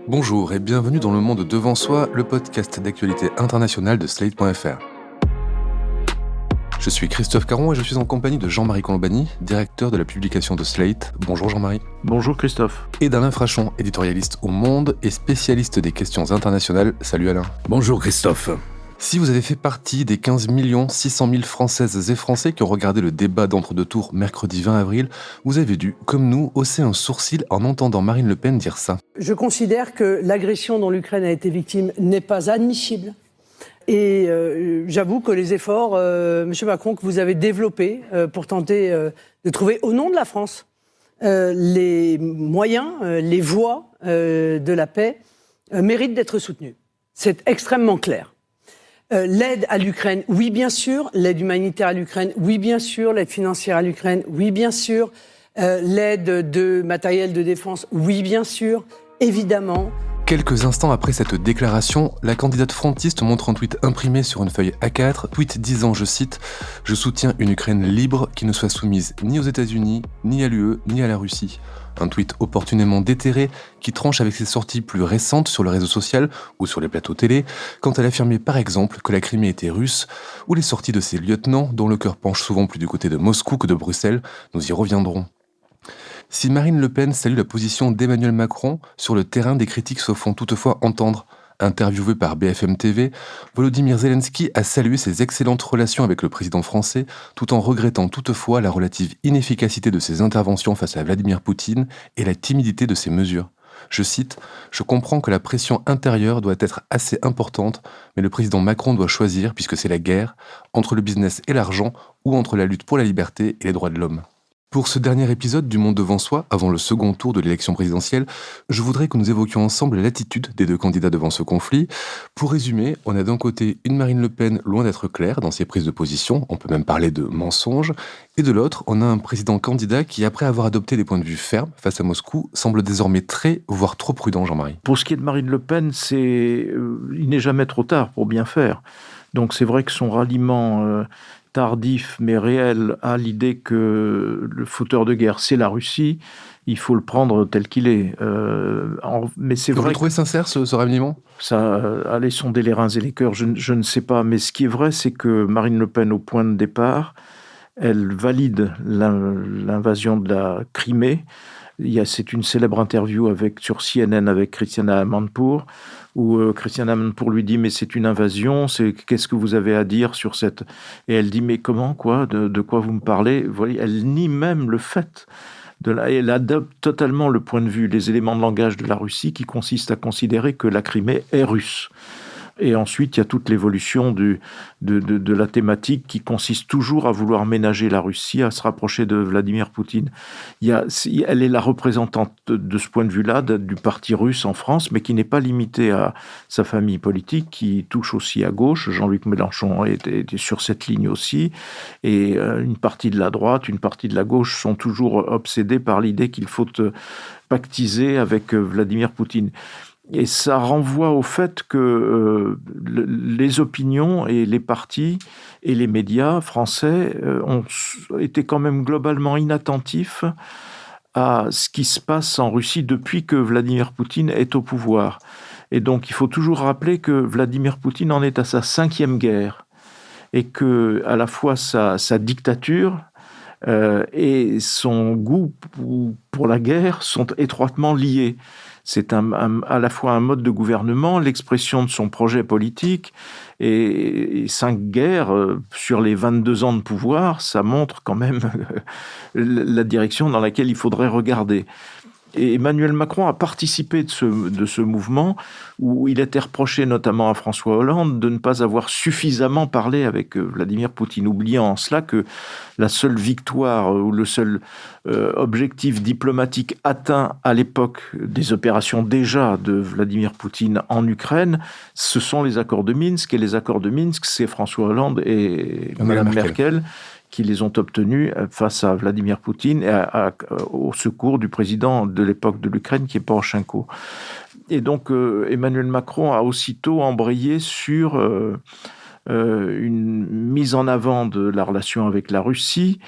Bonjour et bienvenue dans Le Monde Devant Soi, le podcast d'actualité internationale de Slate.fr. Je suis Christophe Caron et je suis en compagnie de Jean-Marie Colombani, directeur de la publication de Slate. Bonjour Jean-Marie. Bonjour Christophe. Et d'Alain Frachon, éditorialiste au Monde et spécialiste des questions internationales. Salut Alain. Bonjour Christophe. Si vous avez fait partie des 15 600 000 Françaises et Français qui ont regardé le débat d'entre-deux tours mercredi 20 avril, vous avez dû, comme nous, hausser un sourcil en entendant Marine Le Pen dire ça. Je considère que l'agression dont l'Ukraine a été victime n'est pas admissible. Et j'avoue que les efforts, M. Macron, que vous avez développés pour tenter de trouver, au nom de la France, les moyens, les voies de la paix, méritent d'être soutenus. C'est extrêmement clair. L'aide à l'Ukraine, oui bien sûr. L'aide humanitaire à l'Ukraine, oui bien sûr. L'aide financière à l'Ukraine, oui bien sûr. L'aide de matériel de défense, oui bien sûr. Évidemment. Quelques instants après cette déclaration, la candidate frontiste montre un tweet imprimé sur une feuille A4, tweet disant, je cite, « Je soutiens une Ukraine libre qui ne soit soumise ni aux États-Unis, ni à l'UE, ni à la Russie ». Un tweet opportunément déterré qui tranche avec ses sorties plus récentes sur le réseau social ou sur les plateaux télé, quand elle affirmait par exemple que la Crimée était russe, ou les sorties de ses lieutenants, dont le cœur penche souvent plus du côté de Moscou que de Bruxelles. Nous y reviendrons. Si Marine Le Pen salue la position d'Emmanuel Macron, sur le terrain, des critiques se font toutefois entendre. Interviewé par BFM TV, Volodymyr Zelensky a salué ses excellentes relations avec le président français, tout en regrettant toutefois la relative inefficacité de ses interventions face à Vladimir Poutine et la timidité de ses mesures. Je cite, « Je comprends que la pression intérieure doit être assez importante, mais le président Macron doit choisir, puisque c'est la guerre, entre le business et l'argent, ou entre la lutte pour la liberté et les droits de l'homme. » Pour ce dernier épisode du Monde Devant Soi, avant le second tour de l'élection présidentielle, je voudrais que nous évoquions ensemble l'attitude des deux candidats devant ce conflit. Pour résumer, on a d'un côté une Marine Le Pen loin d'être claire dans ses prises de position, on peut même parler de mensonge, et de l'autre, on a un président candidat qui, après avoir adopté des points de vue fermes face à Moscou, semble désormais très, voire trop prudent, Jean-Marie. Pour ce qui est de Marine Le Pen, il n'est jamais trop tard pour bien faire. Donc c'est vrai que son ralliement tardif mais réel à l'idée que le fauteur de guerre c'est la Russie, il faut le prendre tel qu'il est. Mais c'est vrai. Vous le trouvez sincère ce ralliement ? Ça allait sonder les reins et les cœurs, je ne sais pas. Mais ce qui est vrai, c'est que Marine Le Pen, au point de départ, elle valide l'invasion de la Crimée. C'est une célèbre interview sur CNN avec Christiana Amanpour, où Christiana Amanpour lui dit « Mais c'est une invasion, qu'est-ce que vous avez à dire sur cette... » Et elle dit « Mais comment, quoi ? De quoi vous me parlez ?» Vous voyez, elle nie même le fait. Elle adopte totalement le point de vue, les éléments de langage de la Russie qui consiste à considérer que la Crimée est russe. Et ensuite, il y a toute l'évolution de la thématique qui consiste toujours à vouloir ménager la Russie, à se rapprocher de Vladimir Poutine. Elle est la représentante de ce point de vue-là du parti russe en France, mais qui n'est pas limitée à sa famille politique, qui touche aussi à gauche. Jean-Luc Mélenchon est sur cette ligne aussi. Et une partie de la droite, une partie de la gauche sont toujours obsédés par l'idée qu'il faut pactiser avec Vladimir Poutine. Et ça renvoie au fait que les opinions et les partis et les médias français ont été quand même globalement inattentifs à ce qui se passe en Russie depuis que Vladimir Poutine est au pouvoir. Et donc il faut toujours rappeler que Vladimir Poutine en est à sa 5e guerre et que à la fois sa dictature et son goût pour la guerre sont étroitement liés. C'est à la fois un mode de gouvernement, l'expression de son projet politique, et 5 guerres sur les 22 ans de pouvoir, ça montre quand même la direction dans laquelle il faudrait regarder. Et Emmanuel Macron a participé de ce mouvement où il était reproché notamment à François Hollande de ne pas avoir suffisamment parlé avec Vladimir Poutine, oubliant en cela que la seule victoire ou le seul objectif diplomatique atteint à l'époque des opérations déjà de Vladimir Poutine en Ukraine, ce sont les accords de Minsk. Et les accords de Minsk, c'est François Hollande et Mme Merkel qui les ont obtenus face à Vladimir Poutine et au secours du président de l'époque de l'Ukraine, qui est Poroshenko. Et donc, Emmanuel Macron a aussitôt embrayé sur une mise en avant de la relation avec la Russie,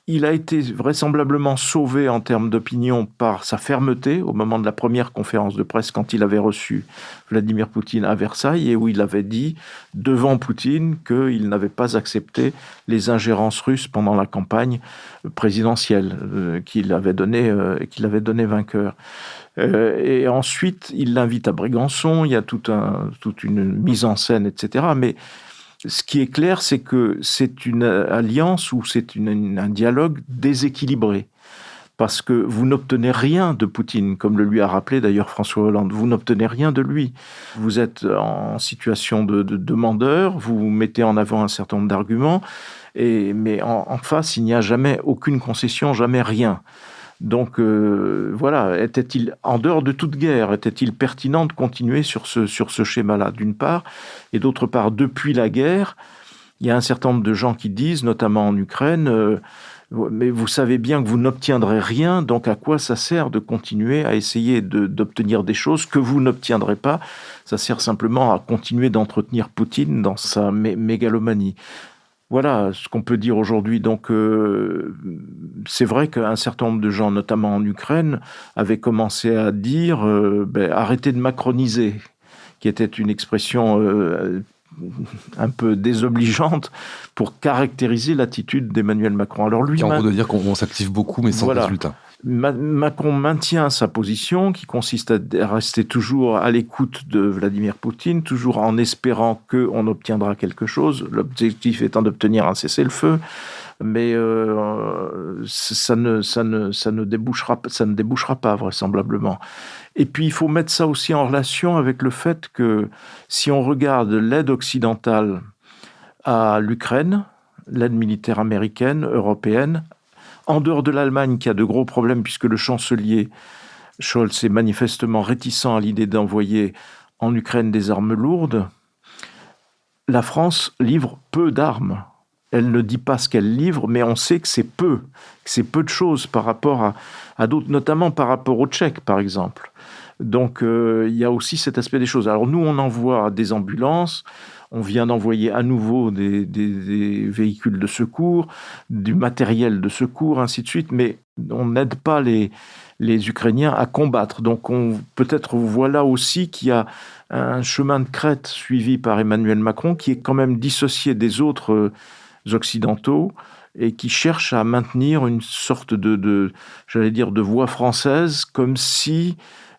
Il a été vraisemblablement sauvé en termes d'opinion par sa fermeté au moment de la première conférence de presse quand il avait reçu Vladimir Poutine à Versailles et où il avait dit devant Poutine qu'il n'avait pas accepté les ingérences russes pendant la campagne présidentielle qu'il avait donné vainqueur. Et ensuite, il l'invite à Brégançon, il y a toute une mise en scène, etc. Mais ce qui est clair, c'est que c'est une alliance ou c'est un dialogue déséquilibré. Parce que vous n'obtenez rien de Poutine, comme le lui a rappelé d'ailleurs François Hollande. Vous n'obtenez rien de lui. Vous êtes en situation de demandeur, vous mettez en avant un certain nombre d'arguments, mais en face, il n'y a jamais aucune concession, jamais rien. Donc voilà, était-il, en dehors de toute guerre, était-il pertinent de continuer sur ce schéma-là, d'une part, et d'autre part, depuis la guerre, il y a un certain nombre de gens qui disent, notamment en Ukraine, mais vous savez bien que vous n'obtiendrez rien, donc à quoi ça sert de continuer à essayer d'obtenir des choses que vous n'obtiendrez pas? Ça sert simplement à continuer d'entretenir Poutine dans sa mégalomanie. Voilà ce qu'on peut dire aujourd'hui. Donc, c'est vrai qu'un certain nombre de gens, notamment en Ukraine, avaient commencé à dire arrêtez de macroniser, qui était une expression un peu désobligeante pour caractériser l'attitude d'Emmanuel Macron. Alors lui, qui en gros de dire qu'on s'active beaucoup, mais sans résultat. Macron maintient sa position qui consiste à rester toujours à l'écoute de Vladimir Poutine, toujours en espérant qu'on obtiendra quelque chose, l'objectif étant d'obtenir un cessez-le-feu, mais ça ne débouchera pas vraisemblablement. Et puis il faut mettre ça aussi en relation avec le fait que si on regarde l'aide occidentale à l'Ukraine, l'aide militaire américaine, européenne, en dehors de l'Allemagne qui a de gros problèmes puisque le chancelier Scholz est manifestement réticent à l'idée d'envoyer en Ukraine des armes lourdes, la France livre peu d'armes. Elle ne dit pas ce qu'elle livre, mais on sait que c'est peu de choses par rapport à d'autres, notamment par rapport aux Tchèques, par exemple. Donc, il y a aussi cet aspect des choses. Alors, nous, on envoie des ambulances, on vient d'envoyer à nouveau des véhicules de secours, du matériel de secours, ainsi de suite, mais on n'aide pas les Ukrainiens à combattre. Donc, peut-être voilà aussi qu'il y a un chemin de crête suivi par Emmanuel Macron qui est quand même dissocié des autres occidentaux et qui cherche à maintenir une sorte de voix française, comme si,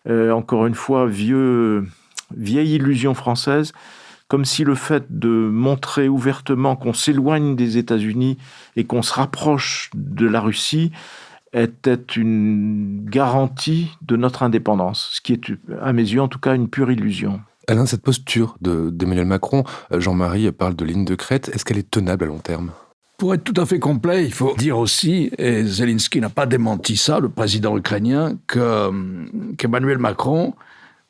encore une fois, vieille illusion française, comme si le fait de montrer ouvertement qu'on s'éloigne des États-Unis et qu'on se rapproche de la Russie était une garantie de notre indépendance, ce qui est, à mes yeux en tout cas, une pure illusion. Alain, cette posture d'Emmanuel Macron, Jean-Marie parle de ligne de crête, est-ce qu'elle est tenable à long terme ? Pour être tout à fait complet, il faut dire aussi, et Zelensky n'a pas démenti ça, le président ukrainien, qu'Emmanuel Macron,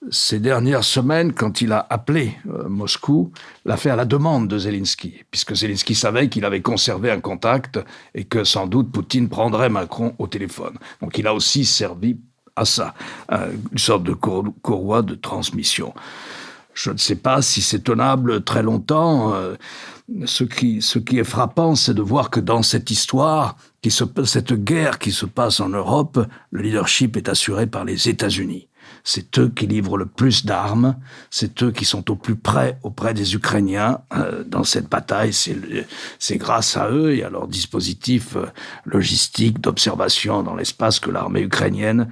ces dernières semaines, quand il a appelé Moscou, l'a fait à la demande de Zelensky, puisque Zelensky savait qu'il avait conservé un contact et que sans doute Poutine prendrait Macron au téléphone. Donc il a aussi servi à ça, une sorte de courroie de transmission. Je ne sais pas si c'est tenable très longtemps. Ce qui est frappant, c'est de voir que dans cette histoire, cette guerre qui se passe en Europe, le leadership est assuré par les États-Unis. C'est eux qui livrent le plus d'armes, c'est eux qui sont au plus près auprès des Ukrainiens dans cette bataille. C'est grâce à eux et à leur dispositif logistique d'observation dans l'espace que l'armée ukrainienne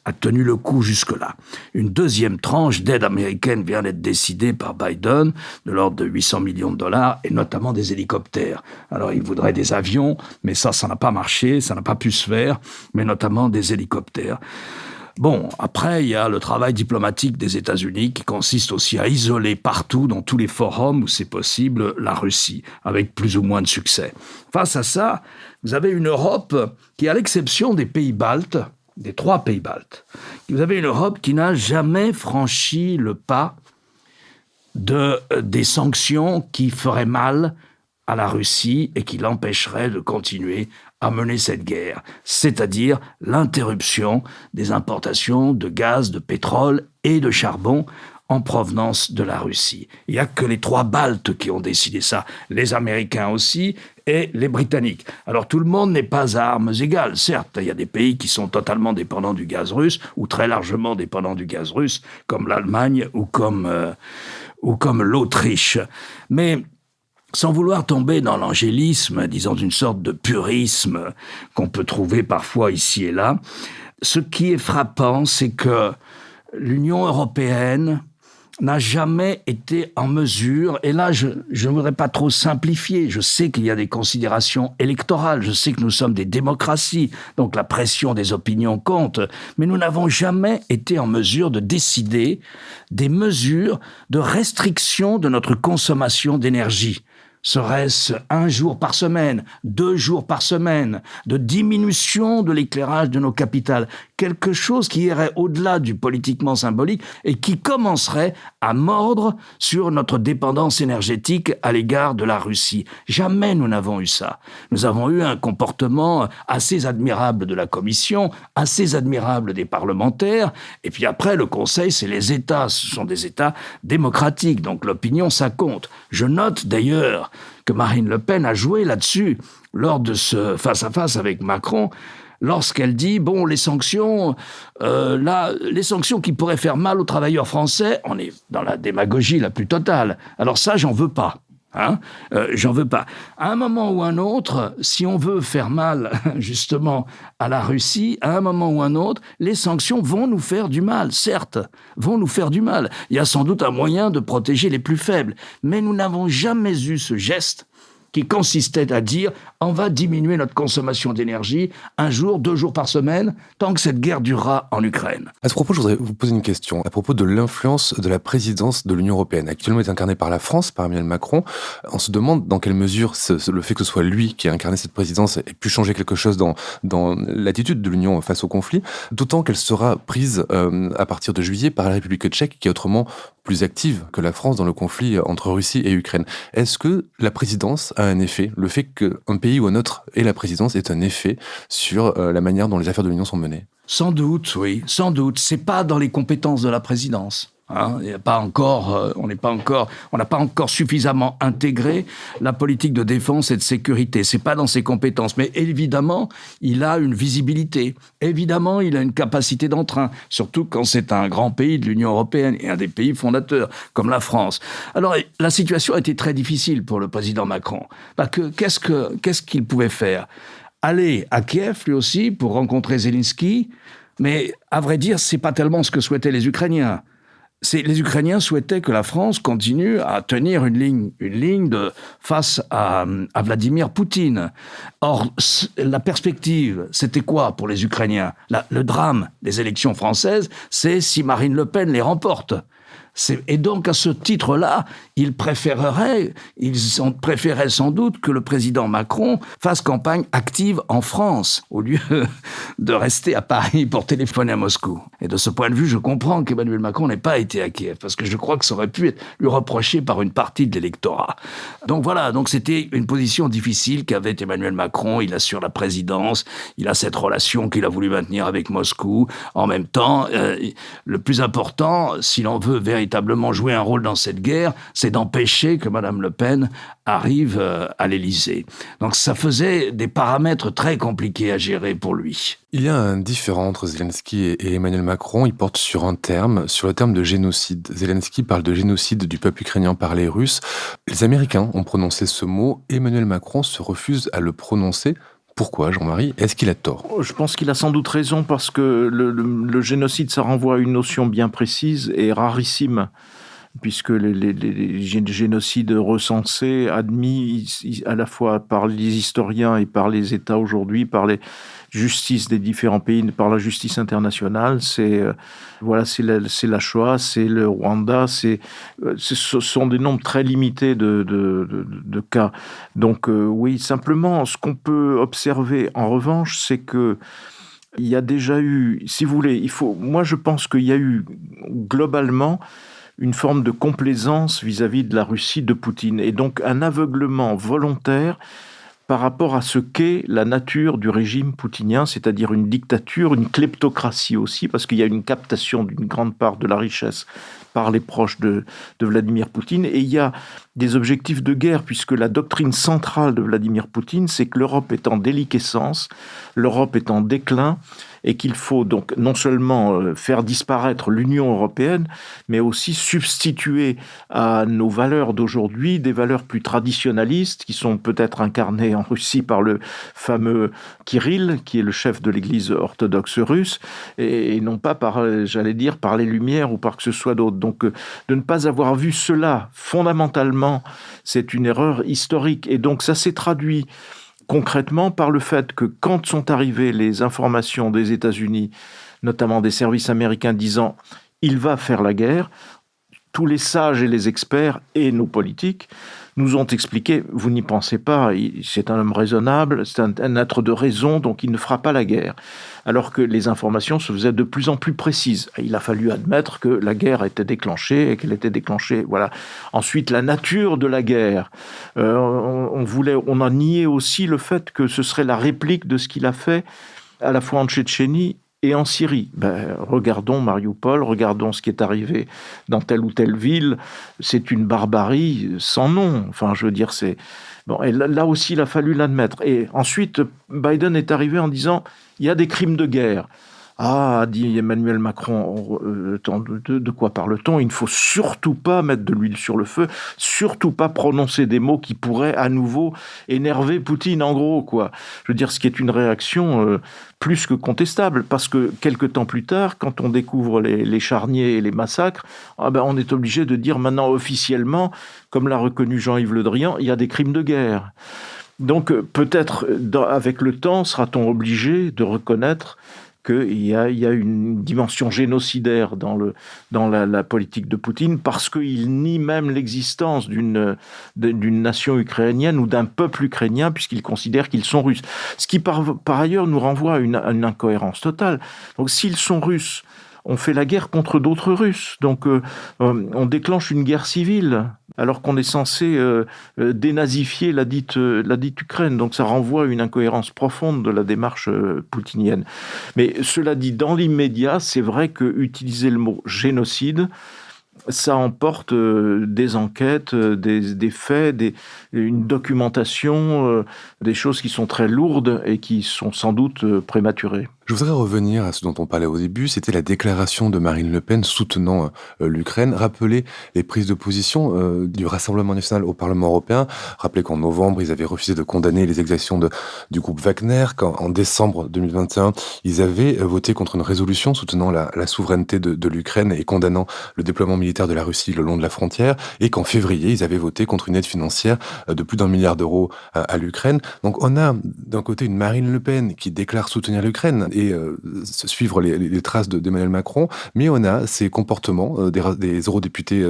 a tenu le coup jusque-là. Une deuxième tranche d'aide américaine vient d'être décidée par Biden, de l'ordre de 800 millions de dollars, et notamment des hélicoptères. Alors, il voudrait des avions, mais ça n'a pas marché, ça n'a pas pu se faire, mais notamment des hélicoptères. Bon, après, il y a le travail diplomatique des États-Unis qui consiste aussi à isoler partout, dans tous les forums où c'est possible, la Russie, avec plus ou moins de succès. Face à ça, vous avez une Europe qui, à l'exception des pays baltes, des 3 pays baltes, vous avez une Europe qui n'a jamais franchi le pas des sanctions qui feraient mal à la Russie et qui l'empêcheraient de continuer à mener cette guerre, c'est-à-dire l'interruption des importations de gaz, de pétrole et de charbon en provenance de la Russie. Il n'y a que les 3 Baltes qui ont décidé ça, les Américains aussi, et les Britanniques. Alors tout le monde n'est pas à armes égales. Certes, il y a des pays qui sont totalement dépendants du gaz russe, ou très largement dépendants du gaz russe, comme l'Allemagne ou comme l'Autriche. Mais sans vouloir tomber dans l'angélisme, disons d'une sorte de purisme qu'on peut trouver parfois ici et là, ce qui est frappant, c'est que l'Union européenne n'a jamais été en mesure, et là je ne voudrais pas trop simplifier, je sais qu'il y a des considérations électorales, je sais que nous sommes des démocraties, donc la pression des opinions compte, mais nous n'avons jamais été en mesure de décider des mesures de restriction de notre consommation d'énergie. Serait-ce 1 jour par semaine, 2 jours par semaine, de diminution de l'éclairage de nos capitales, quelque chose qui irait au-delà du politiquement symbolique et qui commencerait à mordre sur notre dépendance énergétique à l'égard de la Russie. Jamais nous n'avons eu ça. Nous avons eu un comportement assez admirable de la Commission, assez admirable des parlementaires, et puis après, le Conseil, c'est les États, ce sont des États démocratiques, donc l'opinion, ça compte. Je note d'ailleurs que Marine Le Pen a joué là-dessus lors de ce face-à-face avec Macron, lorsqu'elle dit, bon, les sanctions qui pourraient faire mal aux travailleurs français, on est dans la démagogie la plus totale. Alors ça, j'en veux pas. J'en veux pas. À un moment ou un autre, si on veut faire mal justement à la Russie, à un moment ou un autre, les sanctions vont nous faire du mal, certes, vont nous faire du mal. Il y a sans doute un moyen de protéger les plus faibles, mais nous n'avons jamais eu ce geste qui consistait à dire on va diminuer notre consommation d'énergie 1 jour, 2 jours par semaine, tant que cette guerre durera en Ukraine. À ce propos, je voudrais vous poser une question. À propos de l'influence de la présidence de l'Union européenne, actuellement est incarnée par la France, par Emmanuel Macron. On se demande dans quelle mesure le fait que ce soit lui qui a incarné cette présidence ait pu changer quelque chose dans l'attitude de l'Union face au conflit, d'autant qu'elle sera prise à partir de juillet par la République tchèque, qui est autrement plus active que la France dans le conflit entre Russie et Ukraine. Est-ce que la présidence a un effet, le fait qu'un pays ou un autre ait la présidence ait un effet sur la manière dont les affaires de l'Union sont menées? Sans doute, oui, sans doute. C'est pas dans les compétences de la présidence. On n'a pas encore suffisamment intégré la politique de défense et de sécurité. C'est pas dans ses compétences, mais évidemment, il a une visibilité. Évidemment, il a une capacité d'entrain, surtout quand c'est un grand pays de l'Union européenne et un des pays fondateurs, comme la France. Alors, la situation a été très difficile pour le président Macron. Parce que qu'est-ce qu'il pouvait faire? Aller à Kiev, lui aussi, pour rencontrer Zelensky, mais à vrai dire, c'est pas tellement ce que souhaitaient les Ukrainiens. Les Ukrainiens souhaitaient que la France continue à tenir une ligne face à Vladimir Poutine. Or, la perspective, c'était quoi pour les Ukrainiens? Le drame des élections françaises, c'est si Marine Le Pen les remporte. Et donc, à ce titre-là, ils ont préféré sans doute que le président Macron fasse campagne active en France, au lieu de rester à Paris pour téléphoner à Moscou. Et de ce point de vue, je comprends qu'Emmanuel Macron n'ait pas été à Kiev, parce que je crois que ça aurait pu être lui reproché par une partie de l'électorat. Donc voilà, c'était une position difficile qu'avait Emmanuel Macron. Il assure la présidence, il a cette relation qu'il a voulu maintenir avec Moscou. En même temps, le plus important, si l'on veut véritablement jouer un rôle dans cette guerre, c'est d'empêcher que Mme Le Pen arrive à l'Élysée. Donc ça faisait des paramètres très compliqués à gérer pour lui. Il y a un différend entre Zelensky et Emmanuel Macron. Il porte sur le terme de génocide. Zelensky parle de génocide du peuple ukrainien par les Russes. Les Américains ont prononcé ce mot. Emmanuel Macron se refuse à le prononcer. Pourquoi, Jean-Marie? Est-ce qu'il a tort? Je pense qu'il a sans doute raison, parce que le génocide, ça renvoie à une notion bien précise et rarissime, puisque les génocides recensés, admis à la fois par les historiens et par les États aujourd'hui, par les justices des différents pays, par la justice internationale, c'est la Shoah, c'est le Rwanda, ce sont des nombres très limités de cas. Donc oui, simplement, ce qu'on peut observer en revanche, c'est que il y a déjà eu, si vous voulez, moi je pense qu'il y a eu globalement une forme de complaisance vis-à-vis de la Russie de Poutine, et donc un aveuglement volontaire par rapport à ce qu'est la nature du régime poutinien, c'est-à-dire une dictature, une kleptocratie aussi, parce qu'il y a une captation d'une grande part de la richesse par les proches de Vladimir Poutine. Et il y a des objectifs de guerre, puisque la doctrine centrale de Vladimir Poutine, c'est que l'Europe est en déliquescence, l'Europe est en déclin, et qu'il faut donc non seulement faire disparaître l'Union européenne, mais aussi substituer à nos valeurs d'aujourd'hui des valeurs plus traditionnalistes, qui sont peut-être incarnées en Russie par le fameux Kirill, qui est le chef de l'Église orthodoxe russe, et non pas par les Lumières ou par que ce soit d'autre. Donc de ne pas avoir vu cela, fondamentalement, c'est une erreur historique. Et donc ça s'est traduit concrètement par le fait que quand sont arrivées les informations des États-Unis, notamment des services américains disant « il va faire la guerre », tous les sages et les experts et nos politiques nous ont expliqué « vous n'y pensez pas, c'est un homme raisonnable, c'est un être de raison, donc il ne fera pas la guerre ». Alors que les informations se faisaient de plus en plus précises. Il a fallu admettre que la guerre était déclenchée et qu'elle était déclenchée. Voilà. Ensuite, la nature de la guerre. On a nié aussi le fait que ce serait la réplique de ce qu'il a fait à la fois en Tchétchénie et en Syrie. Regardons Mariupol, regardons ce qui est arrivé dans telle ou telle ville. C'est une barbarie sans nom. Enfin, je veux dire, c'est... Bon, et là aussi, il a fallu l'admettre. Et ensuite, Biden est arrivé en disant « il y a des crimes de guerre ». Ah, dit Emmanuel Macron, de quoi parle-t-on ? Il ne faut surtout pas mettre de l'huile sur le feu, surtout pas prononcer des mots qui pourraient à nouveau énerver Poutine, en gros, quoi. Je veux dire, ce qui est une réaction plus que contestable, parce que quelque temps plus tard, quand on découvre les charniers et les massacres, on est obligé de dire maintenant officiellement, comme l'a reconnu Jean-Yves Le Drian, il y a des crimes de guerre. Donc peut-être, avec le temps, sera-t-on obligé de reconnaître qu'il y a une dimension génocidaire dans la politique de Poutine, parce qu'il nie même l'existence d'une nation ukrainienne ou d'un peuple ukrainien, puisqu'il considère qu'ils sont russes. Ce qui, par ailleurs, nous renvoie à une incohérence totale. Donc, s'ils sont russes, on fait la guerre contre d'autres Russes. Donc, on déclenche une guerre civile, alors qu'on est censé dénazifier la dite Ukraine. Donc, ça renvoie à une incohérence profonde de la démarche poutinienne. Mais cela dit, dans l'immédiat, c'est vrai que utiliser le mot génocide, ça emporte des enquêtes, des faits, une documentation, des choses qui sont très lourdes et qui sont sans doute prématurées. Je voudrais revenir à ce dont on parlait au début, c'était la déclaration de Marine Le Pen soutenant l'Ukraine, rappeler les prises de position du Rassemblement national au Parlement européen, rappeler qu'en novembre, ils avaient refusé de condamner les exactions du groupe Wagner, qu'en décembre 2021, ils avaient voté contre une résolution soutenant la souveraineté de l'Ukraine et condamnant le déploiement militaire de la Russie le long de la frontière, et qu'en février, ils avaient voté contre une aide financière de plus d'1 milliard d'euros à l'Ukraine. Donc on a d'un côté une Marine Le Pen qui déclare soutenir l'Ukraine et suivre les traces d'Emmanuel Macron, mais on a ces comportements des eurodéputés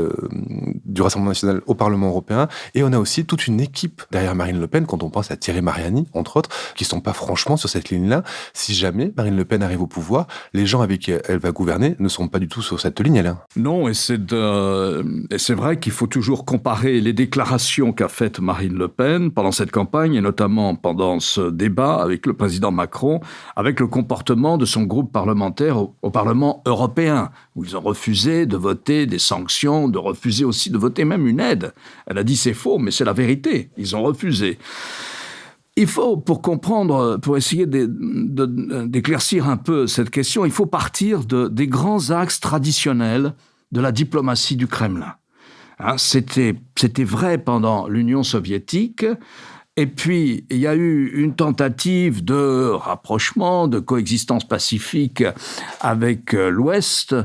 du Rassemblement national au Parlement européen, et on a aussi toute une équipe derrière Marine Le Pen, quand on pense à Thierry Mariani, entre autres, qui sont pas franchement sur cette ligne-là. Si jamais Marine Le Pen arrive au pouvoir, les gens avec qui elle va gouverner ne sont pas du tout sur cette ligne-là. Non, et c'est vrai qu'il faut toujours comparer les déclarations qu'a faites Marine Le Pen pendant cette campagne, et notamment pendant ce débat avec le président Macron, avec le comportement de son groupe parlementaire au Parlement européen, où ils ont refusé de voter des sanctions, de refuser aussi de voter même une aide. Elle a dit c'est faux, mais c'est la vérité. Ils ont refusé. Il faut, pour comprendre, pour essayer d'éclaircir un peu cette question, il faut partir des grands axes traditionnels de la diplomatie du Kremlin. C'était vrai pendant l'Union soviétique. Et puis, il y a eu une tentative de rapprochement, de coexistence pacifique avec l'Ouest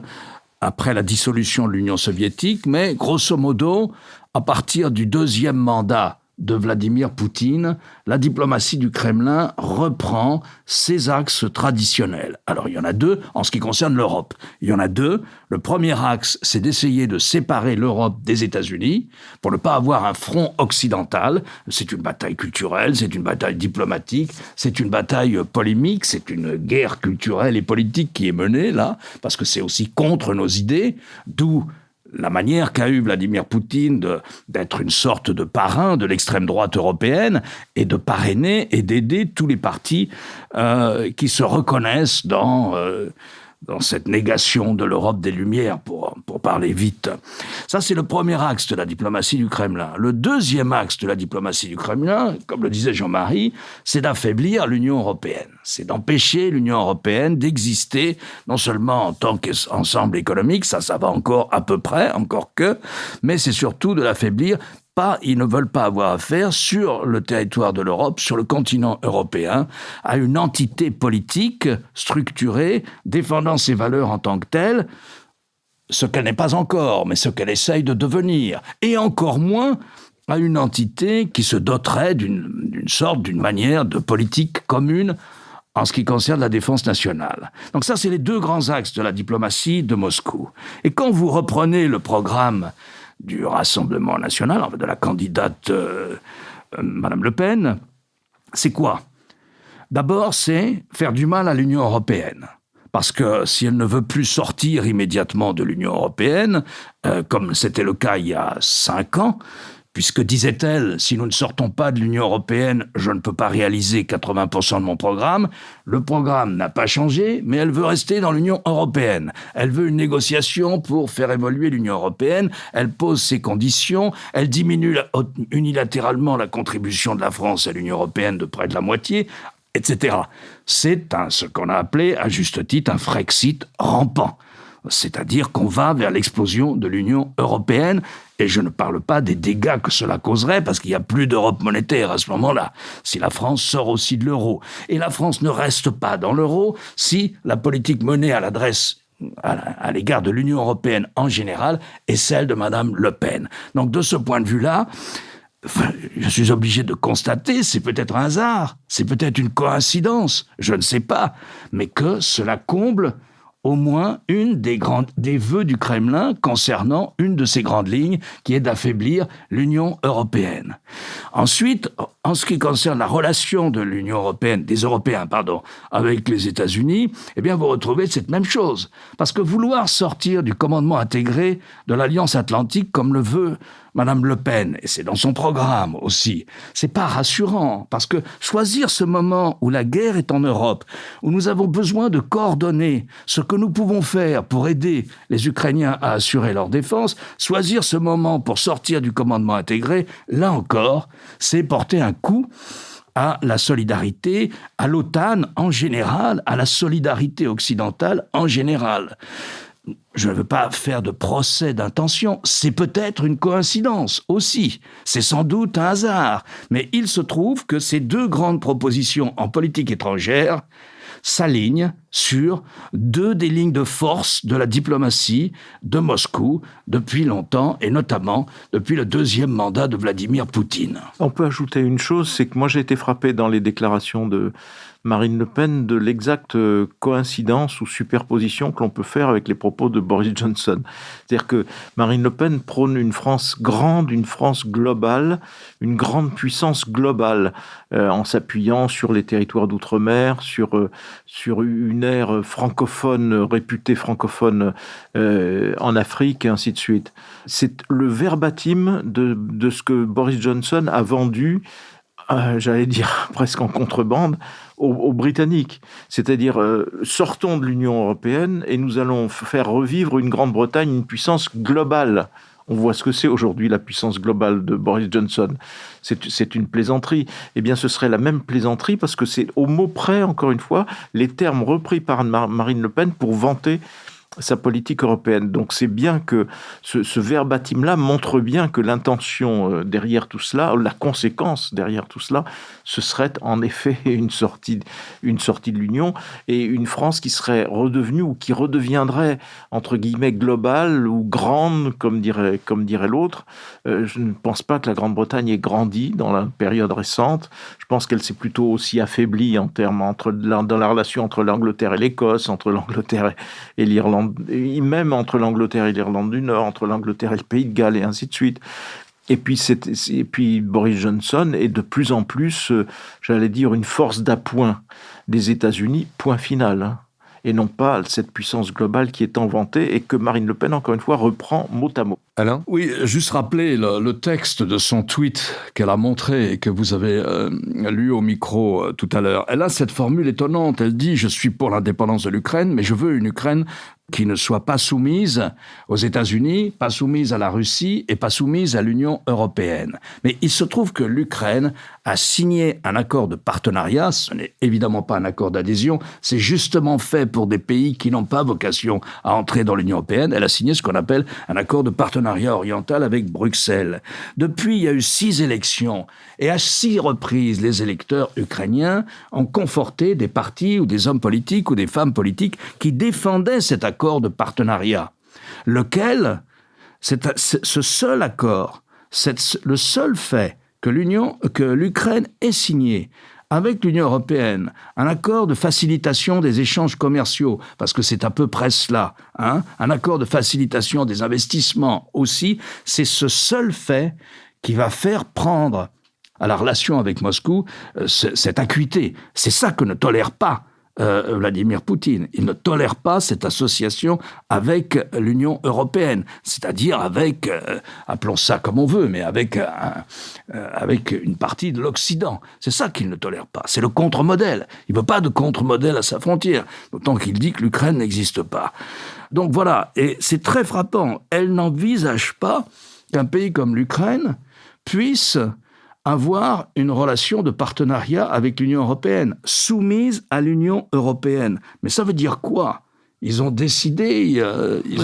après la dissolution de l'Union soviétique, mais grosso modo, à partir du deuxième mandat de Vladimir Poutine, la diplomatie du Kremlin reprend ses axes traditionnels. Alors, il y en a deux en ce qui concerne l'Europe. Il y en a deux. Le premier axe, c'est d'essayer de séparer l'Europe des États-Unis pour ne pas avoir un front occidental. C'est une bataille culturelle, c'est une bataille diplomatique, c'est une bataille polémique, c'est une guerre culturelle et politique qui est menée là, parce que c'est aussi contre nos idées, d'où la manière qu'a eu Vladimir Poutine d'être une sorte de parrain de l'extrême droite européenne et de parrainer et d'aider tous les partis qui se reconnaissent dans dans cette négation de l'Europe des Lumières, pour parler vite. Ça, c'est le premier axe de la diplomatie du Kremlin. Le deuxième axe de la diplomatie du Kremlin, comme le disait Jean-Marie, c'est d'affaiblir l'Union européenne. C'est d'empêcher l'Union européenne d'exister, non seulement en tant qu'ensemble économique, ça va encore à peu près, encore que, mais c'est surtout de l'affaiblir. Ils ne veulent pas avoir affaire sur le territoire de l'Europe, sur le continent européen, à une entité politique structurée, défendant ses valeurs en tant que telle, ce qu'elle n'est pas encore, mais ce qu'elle essaye de devenir, et encore moins à une entité qui se doterait d'une manière de politique commune en ce qui concerne la défense nationale. Donc ça, c'est les deux grands axes de la diplomatie de Moscou. Et quand vous reprenez le programme du Rassemblement national, de la candidate Madame Le Pen, c'est quoi ? D'abord, c'est faire du mal à l'Union européenne. Parce que si elle ne veut plus sortir immédiatement de l'Union européenne, comme c'était le cas il y a 5 ans, puisque, disait-elle, si nous ne sortons pas de l'Union européenne, je ne peux pas réaliser 80% de mon programme. Le programme n'a pas changé, mais elle veut rester dans l'Union européenne. Elle veut une négociation pour faire évoluer l'Union européenne. Elle pose ses conditions. Elle diminue unilatéralement la contribution de la France à l'Union européenne de près de la moitié, etc. C'est ce qu'on a appelé, à juste titre, un Frexit rampant. C'est-à-dire qu'on va vers l'explosion de l'Union européenne. Et je ne parle pas des dégâts que cela causerait, parce qu'il n'y a plus d'Europe monétaire à ce moment-là, si la France sort aussi de l'euro. Et la France ne reste pas dans l'euro si la politique menée à l'égard de l'Union européenne en général est celle de Madame Le Pen. Donc de ce point de vue-là, je suis obligé de constater, c'est peut-être un hasard, c'est peut-être une coïncidence, je ne sais pas, mais que cela comble au moins une des vœux du Kremlin concernant une de ces grandes lignes, qui est d'affaiblir l'Union européenne. Ensuite, en ce qui concerne la relation de l'Union européenne, des Européens, avec les États-Unis, eh bien, vous retrouvez cette même chose. Parce que vouloir sortir du commandement intégré de l'Alliance Atlantique, comme le veut Madame Le Pen, et c'est dans son programme aussi, c'est pas rassurant, parce que choisir ce moment où la guerre est en Europe, où nous avons besoin de coordonner ce que nous pouvons faire pour aider les Ukrainiens à assurer leur défense, choisir ce moment pour sortir du commandement intégré, là encore, c'est porter un coup à la solidarité, à l'OTAN en général, à la solidarité occidentale en général. Je ne veux pas faire de procès d'intention, c'est peut-être une coïncidence aussi, c'est sans doute un hasard, mais il se trouve que ces deux grandes propositions en politique étrangère s'alignent sur deux des lignes de force de la diplomatie de Moscou depuis longtemps, et notamment depuis le deuxième mandat de Vladimir Poutine. On peut ajouter une chose, c'est que moi j'ai été frappé dans les déclarations de Marine Le Pen de l'exacte coïncidence ou superposition que l'on peut faire avec les propos de Boris Johnson. C'est-à-dire que Marine Le Pen prône une France grande, une France globale, une grande puissance globale, en s'appuyant sur les territoires d'outre-mer, sur une ère francophone, réputée francophone en Afrique, et ainsi de suite. C'est le verbatim de ce que Boris Johnson a vendu, j'allais dire presque en contrebande, aux Britanniques. C'est-à-dire, sortons de l'Union européenne et nous allons faire revivre une Grande-Bretagne, une puissance globale. On voit ce que c'est aujourd'hui la puissance globale de Boris Johnson. C'est une plaisanterie. Eh bien, ce serait la même plaisanterie parce que c'est au mot près, encore une fois, les termes repris par Marine Le Pen pour vanter sa politique européenne. Donc c'est bien que ce verbatim-là montre bien que l'intention derrière tout cela, la conséquence derrière tout cela, ce serait en effet une sortie de l'Union et une France qui serait redevenue ou qui redeviendrait entre guillemets globale ou grande, comme dirait l'autre. Je ne pense pas que la Grande-Bretagne ait grandi dans la période récente. Je pense qu'elle s'est plutôt aussi affaiblie en termes dans la relation entre l'Angleterre et l'Écosse, entre l'Angleterre et l'Irlande, et même entre l'Angleterre et l'Irlande du Nord, entre l'Angleterre et le Pays de Galles, et ainsi de suite. Et puis Boris Johnson est de plus en plus, j'allais dire, une force d'appoint des États-Unis, point final. et non pas cette puissance globale qui est tant vantée et que Marine Le Pen, encore une fois, reprend mot à mot. Alain ? Oui, juste rappeler le texte de son tweet qu'elle a montré et que vous avez lu au micro tout à l'heure. Elle a cette formule étonnante. Elle dit « Je suis pour l'indépendance de l'Ukraine, mais je veux une Ukraine qui ne soit pas soumise aux États-Unis, pas soumise à la Russie et pas soumise à l'Union européenne. » Mais il se trouve que l'Ukraine a signé un accord de partenariat. Ce n'est évidemment pas un accord d'adhésion. C'est justement fait pour des pays qui n'ont pas vocation à entrer dans l'Union européenne. Elle a signé ce qu'on appelle un accord de partenariat oriental avec Bruxelles. Depuis, il y a eu 6 élections. Et à 6 reprises, les électeurs ukrainiens ont conforté des partis ou des hommes politiques ou des femmes politiques qui défendaient cet accord de partenariat. Lequel, ce seul accord, le seul fait que l'Ukraine ait signé avec l'Union européenne un accord de facilitation des échanges commerciaux, parce que c'est à peu près cela, un accord de facilitation des investissements aussi, c'est ce seul fait qui va faire prendre à la relation avec Moscou cette acuité. C'est ça que ne tolère pas Vladimir Poutine. Il ne tolère pas cette association avec l'Union européenne, c'est-à-dire avec, appelons ça comme on veut, mais avec une partie de l'Occident. C'est ça qu'il ne tolère pas. C'est le contre-modèle. Il ne veut pas de contre-modèle à sa frontière, d'autant qu'il dit que l'Ukraine n'existe pas. Donc voilà, et c'est très frappant. Elle n'envisage pas qu'un pays comme l'Ukraine puisse avoir une relation de partenariat avec l'Union européenne, soumise à l'Union européenne. Mais ça veut dire quoi ? Ils ont décidé...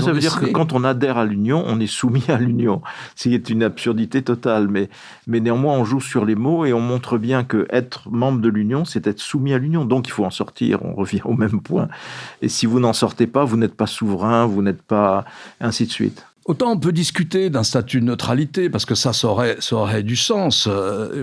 ça veut dire que quand on adhère à l'Union, on est soumis à l'Union. C'est une absurdité totale, mais néanmoins, on joue sur les mots et on montre bien que être membre de l'Union, c'est être soumis à l'Union. Donc, il faut en sortir. On revient au même point. Et si vous n'en sortez pas, vous n'êtes pas souverain, vous n'êtes pas... ainsi de suite. Autant on peut discuter d'un statut de neutralité, parce que ça aurait du sens.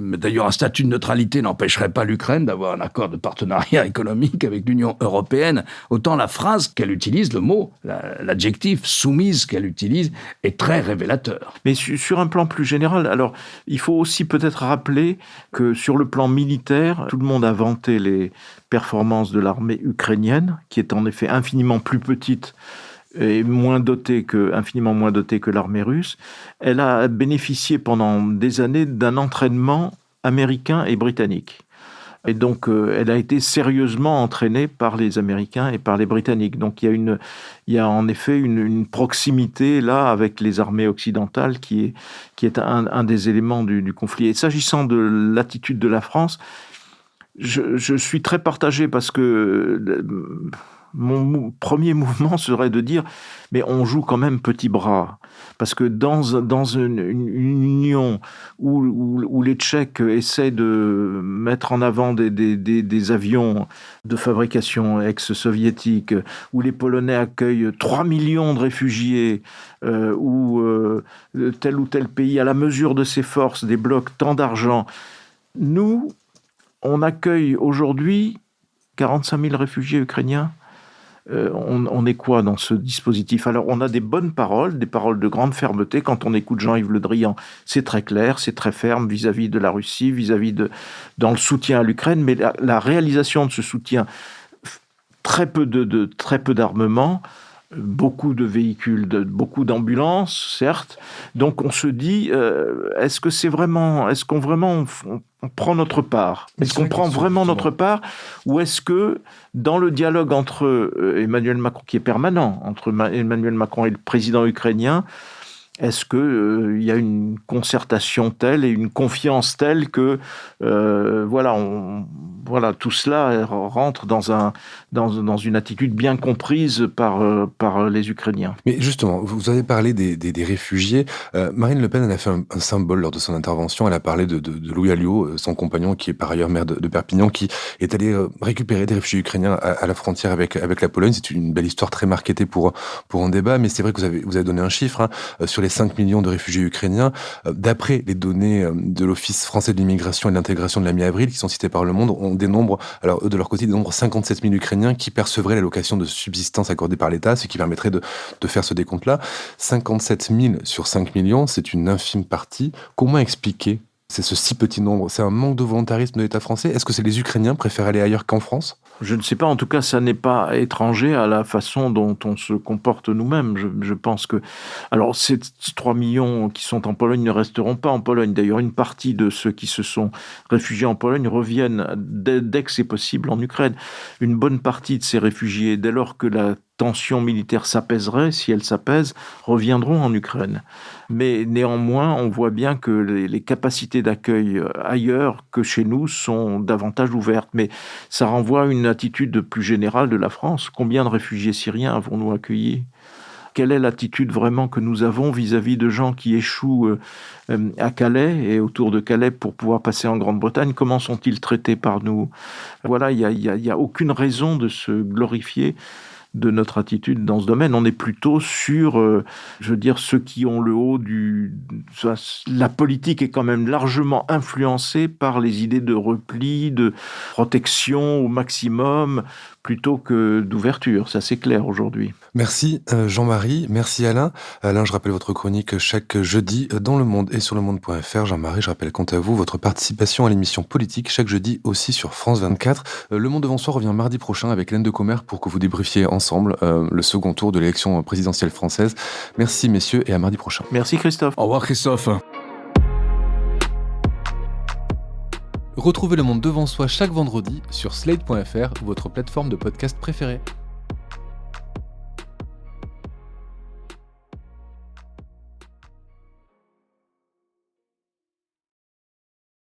Mais d'ailleurs, un statut de neutralité n'empêcherait pas l'Ukraine d'avoir un accord de partenariat économique avec l'Union européenne. Autant la phrase qu'elle utilise, le mot, l'adjectif soumise qu'elle utilise, est très révélateur. Mais sur un plan plus général, alors, il faut aussi peut-être rappeler que sur le plan militaire, tout le monde a vanté les performances de l'armée ukrainienne, qui est en effet infiniment plus petite et infiniment moins dotée que l'armée russe. Elle a bénéficié pendant des années d'un entraînement américain et britannique. Et donc, elle a été sérieusement entraînée par les Américains et par les Britanniques. Donc, il y a en effet une proximité là avec les armées occidentales qui est un des éléments du conflit. Et s'agissant de l'attitude de la France, je suis très partagé parce que mon premier mouvement serait de dire mais on joue quand même petit bras, parce que dans une union où les Tchèques essaient de mettre en avant des avions de fabrication ex-soviétique, où les Polonais accueillent 3 millions de réfugiés, où tel ou tel pays, à la mesure de ses forces, débloque tant d'argent, nous, on accueille aujourd'hui 45 000 réfugiés ukrainiens. On est quoi dans ce dispositif ? Alors, on a des bonnes paroles, des paroles de grande fermeté. Quand on écoute Jean-Yves Le Drian, c'est très clair, c'est très ferme vis-à-vis de la Russie, dans le soutien à l'Ukraine. Mais la réalisation de ce soutien, très peu d'armement, beaucoup de véhicules, beaucoup d'ambulances, certes. Donc on se dit, est-ce qu'on vraiment on prend notre part ? Est-ce qu'on prend vraiment notre part ? Ou est-ce que dans le dialogue entre Emmanuel Macron, qui est permanent, entre Emmanuel Macron et le président ukrainien, est-ce qu'il y a une concertation telle et une confiance telle que tout cela rentre dans une attitude bien comprise par les Ukrainiens. Mais justement, vous avez parlé des réfugiés. Marine Le Pen, elle a fait un symbole lors de son intervention. Elle a parlé de Louis Alliot, son compagnon, qui est par ailleurs maire de Perpignan, qui est allé récupérer des réfugiés ukrainiens à la frontière avec la Pologne. C'est une belle histoire très marketée pour un débat, mais c'est vrai que vous avez donné un chiffre sur les 5 millions de réfugiés ukrainiens. D'après les données de l'Office français de l'immigration et de l'intégration de la mi-avril, qui sont citées par Le Monde, on dénombre, alors eux de leur côté, des nombres 57 000 Ukrainiens qui percevraient l'allocation de subsistance accordée par l'État, ce qui permettrait de faire ce décompte-là. 57 000 sur 5 millions, c'est une infime partie. Comment expliquer ce si petit nombre ? C'est un manque de volontarisme de l'État français ? Est-ce que c'est les Ukrainiens préfèrent aller ailleurs qu'en France ? Je ne sais pas, en tout cas, ça n'est pas étranger à la façon dont on se comporte nous-mêmes. Je pense que... Alors, ces 3 millions qui sont en Pologne ne resteront pas en Pologne. D'ailleurs, une partie de ceux qui se sont réfugiés en Pologne reviennent dès que c'est possible en Ukraine. Une bonne partie de ces réfugiés, dès lors que la tension militaire s'apaiserait, si elle s'apaise, reviendront en Ukraine. Mais néanmoins, on voit bien que les capacités d'accueil ailleurs que chez nous sont davantage ouvertes. Mais ça renvoie à une attitude plus générale de la France. Combien de réfugiés syriens avons-nous accueillis ? Quelle est l'attitude vraiment que nous avons vis-à-vis de gens qui échouent à Calais et autour de Calais pour pouvoir passer en Grande-Bretagne? Comment sont-ils traités par nous? Voilà, il y a aucune raison de se glorifier de notre attitude dans ce domaine. On est plutôt sur, ceux qui ont le haut du... La politique est quand même largement influencée par les idées de repli, de protection au maximum, plutôt que d'ouverture. Ça, c'est clair aujourd'hui. Merci Jean-Marie, merci Alain. Alain, je rappelle votre chronique chaque jeudi dans Le Monde et sur lemonde.fr. Jean-Marie, je rappelle quant à vous votre participation à l'émission politique chaque jeudi aussi sur France 24. Le Monde devant soi revient mardi prochain avec Hélène de Commer pour que vous débriefiez ensemble le second tour de l'élection présidentielle française. Merci messieurs et à mardi prochain. Merci Christophe. Au revoir Christophe. Retrouvez Le Monde devant soi chaque vendredi sur slate.fr ou votre plateforme de podcast préférée.